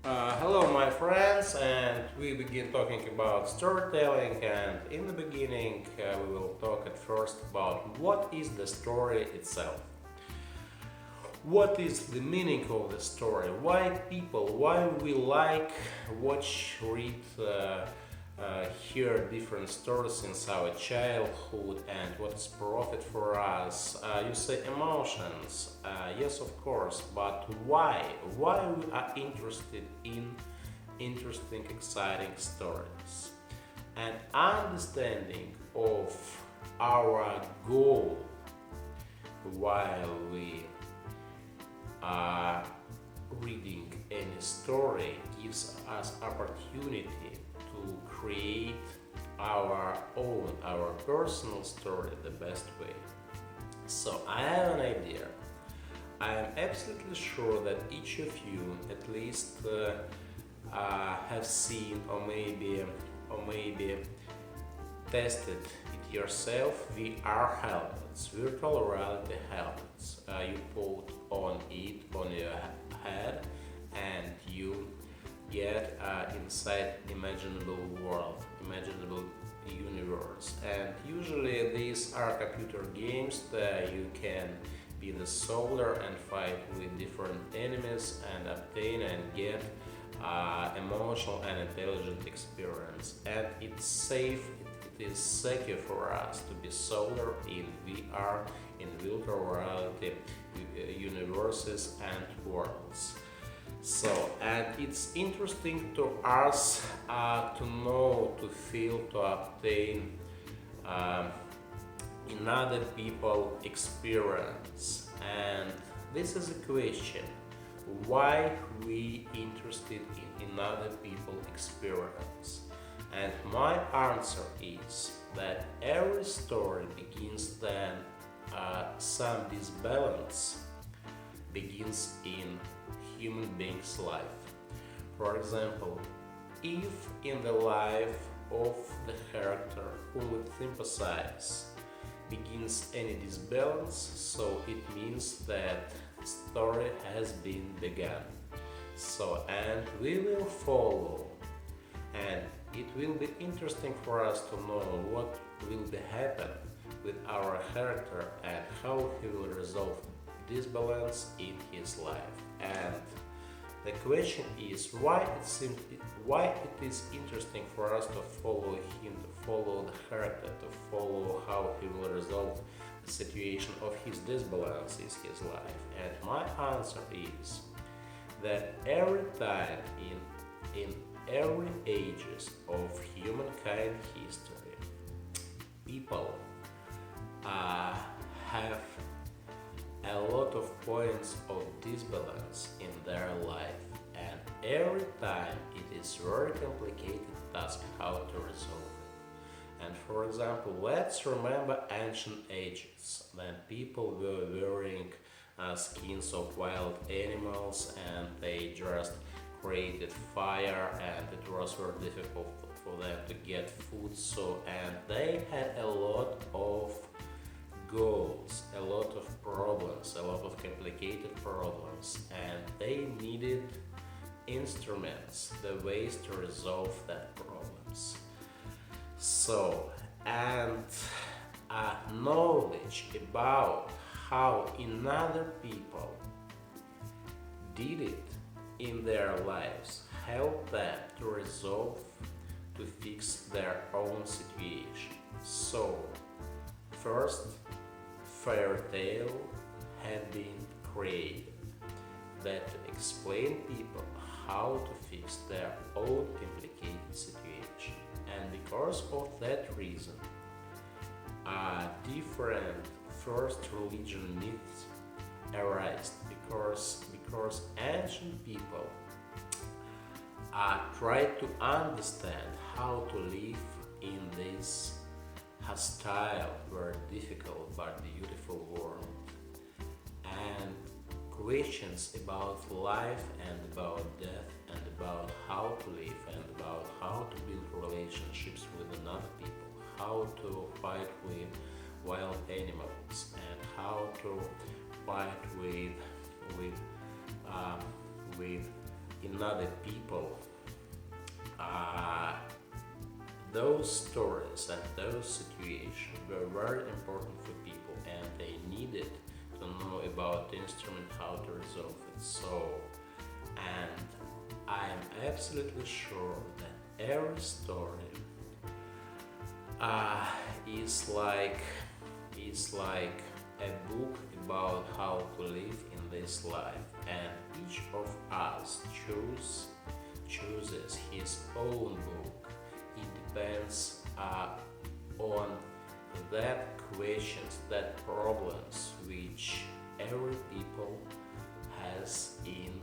Hello, my friends, and we begin talking about storytelling. And in the beginning, we will talk at first about what is the story itself. What is the meaning of the story? Why we like watch, read, hear different stories since our childhood, and what's profit for us? You say emotions. Yes, of course, but why? Why we are interested in interesting, exciting stories? And understanding of our goal while we are reading any story gives us opportunity to create our personal story the best way. So I have an idea. I am absolutely sure that each of you at least have seen or maybe tested it yourself. VR helmets, virtual reality helmets. You put on it on your head and you get inside imaginable world, imaginable universe. And usually these are computer games that you can be the soldier and fight with different enemies and obtain and get emotional and intelligent experience. And it's safe, it is secure for us to be soldier in VR, in virtual reality universes and worlds. So, and it's interesting to us to know, to feel, to obtain another people experience. And this is a question: why we interested in another people experience? And my answer is that every story begins then some disbalance begins in human being's life. For example, if in the life of the character whom we sympathize begins any disbalance, so it means that the story has been begun. So, and we will follow, and it will be interesting for us to know what will be happen with our character and how he will resolve disbalance in his life. And the question is why it is interesting for us to follow him, to follow the character, to follow how he will resolve the situation of his disbalance in his life. And my answer is that every time in every ages of humankind history, people have a lot of points of disbalance in their life, and every time it is very complicated task how to resolve it. And for example, let's remember ancient ages when people were wearing skins of wild animals and they just created fire, and it was very difficult for them to get food. So, and they had a lot of goals, a lot of problems, a lot of complicated problems, and they needed instruments, the ways to resolve that problems. So, and knowledge about how another people did it in their lives helped them to resolve, to fix their own situation. So, first, fairy tale had been created that to explain people how to fix their own complicated situation. And because of that reason, different first religion myths arise because ancient people tried to understand how to live in this hostile, very difficult but beautiful world. And questions about life and about death and about how to live and about how to build relationships with another people, how to fight with wild animals and how to fight with in other people, uh, those stories and those situations were very important for people, and they needed to know about the instrument, how to resolve it. So, and I am absolutely sure that every story is like a book about how to live in this life, and each of us chooses his own book. It depends on that questions, that problems which every people has in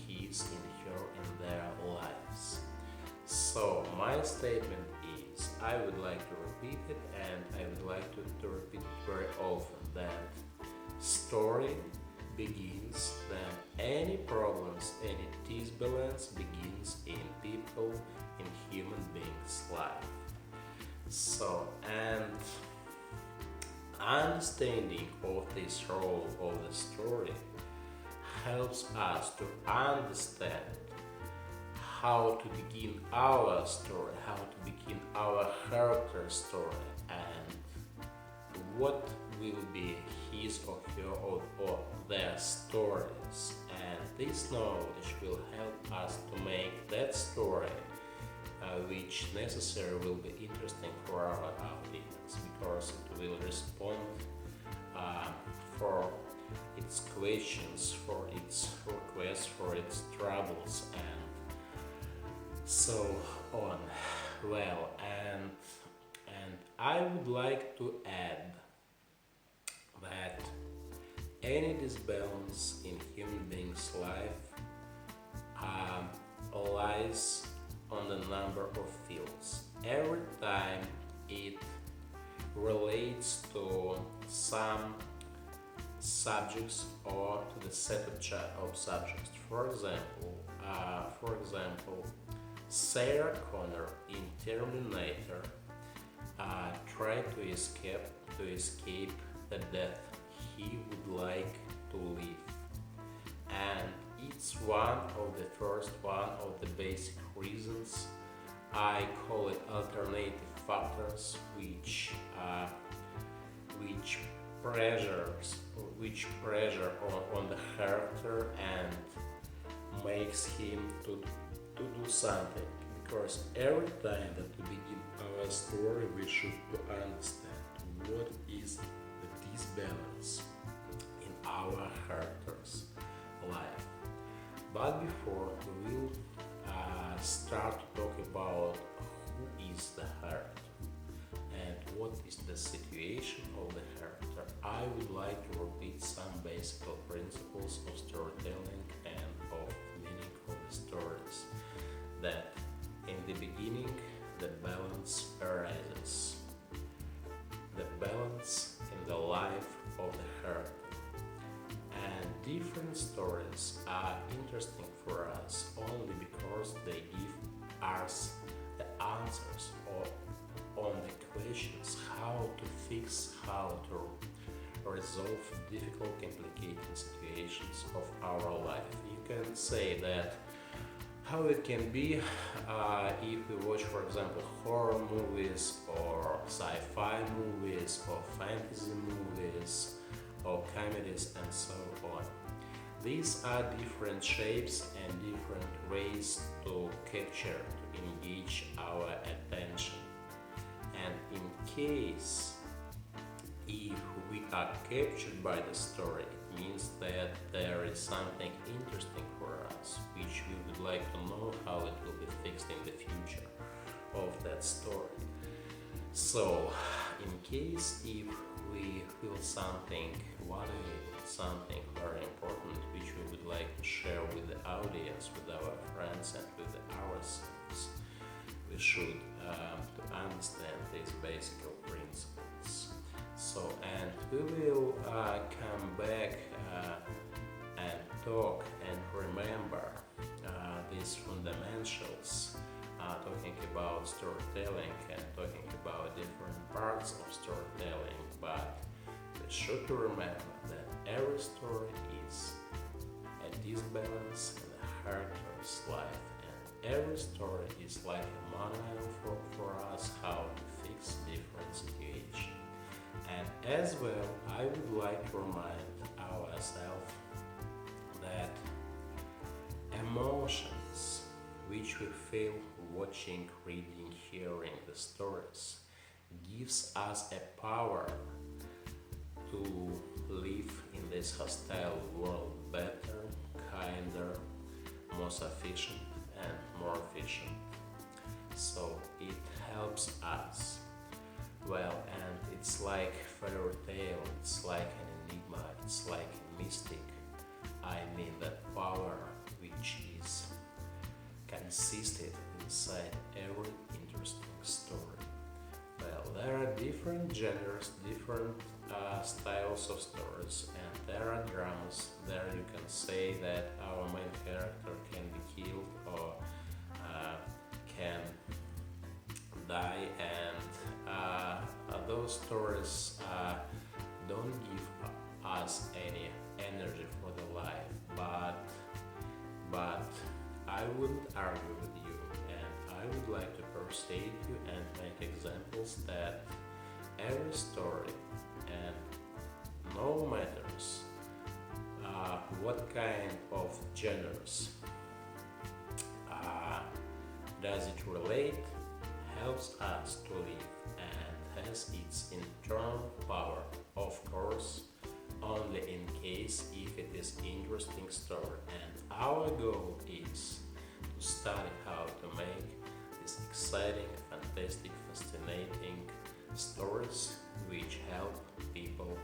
his, in her, in their lives. So my statement is, I would like to repeat it, and I would like to repeat it very often, that story begins, then any problems, any disbalance begins in people, in human beings' life. So, and understanding of this role of the story helps us to understand how to begin our story, how to begin our character story, and what will be his or her or their stories. And this knowledge will help us to make that story which necessary will be interesting for our audience, because it will respond for its questions, for its requests, for its troubles, and so on. Well, and I would like to add that any disbalance in human being's life lies on the number of fields. Every time it relates to some subjects or to the set of subjects. For example, Sarah Connor in Terminator tried to escape the death he would like to live, and it's one of the basic reasons. I call it alternative factors, which pressure on the character and makes him to do something. Because every time that we begin our story, we should understand what is the disbalance in our character's life. But before we will start to talk about who is the character and what is the situation of the character, I would like to repeat some basic principles of storytelling and of meaning of the stories. That in the beginning, the balance arises. The balance in the life of the character. And different stories are interesting for us only because they give us the answers on the questions how to fix, how to resolve difficult, complicated situations of our life. You can say that how it can be if we watch, for example, horror movies or sci-fi movies or fantasy movies or comedies and so on. These are different shapes and different ways to capture, to engage our attention. And in case if we are captured by the story, it means that there is something interesting for us, which we would like to know how it will be fixed in the future of that story. So, in case if we feel something valuable, something very important, which we would like to share with the audience, with our friends and with ourselves, we should to understand these basic principles. So, and we will come back and talk and remember these fundamentals, talking about storytelling and talking about different parts of storytelling. But we should remember that every story is a disbalance in the character's life, and every story is like a manual for us how to fix different situations. And as well, I would like to remind ourselves that emotions which we feel watching, reading, hearing the stories gives us a power to live in this hostile world better, kinder, more sufficient and more efficient. So it helps us. Well, and it's like fairy tale, it's like an enigma, it's like a mystic. I mean that power which is consisted inside every interesting story. Well, there are different genres, different styles of stories, and there are dramas. There you can say that our main character can be killed or can die, and those stories don't give us any energy for the life. But I wouldn't argue with you, and I would like to persuade you and make examples that every story, and no matters what kind of genres does it relate, helps us to live and has its internal power, of course, only in case if it is interesting story, and our goal is to study how to make these exciting, fantastic, fascinating stories which help people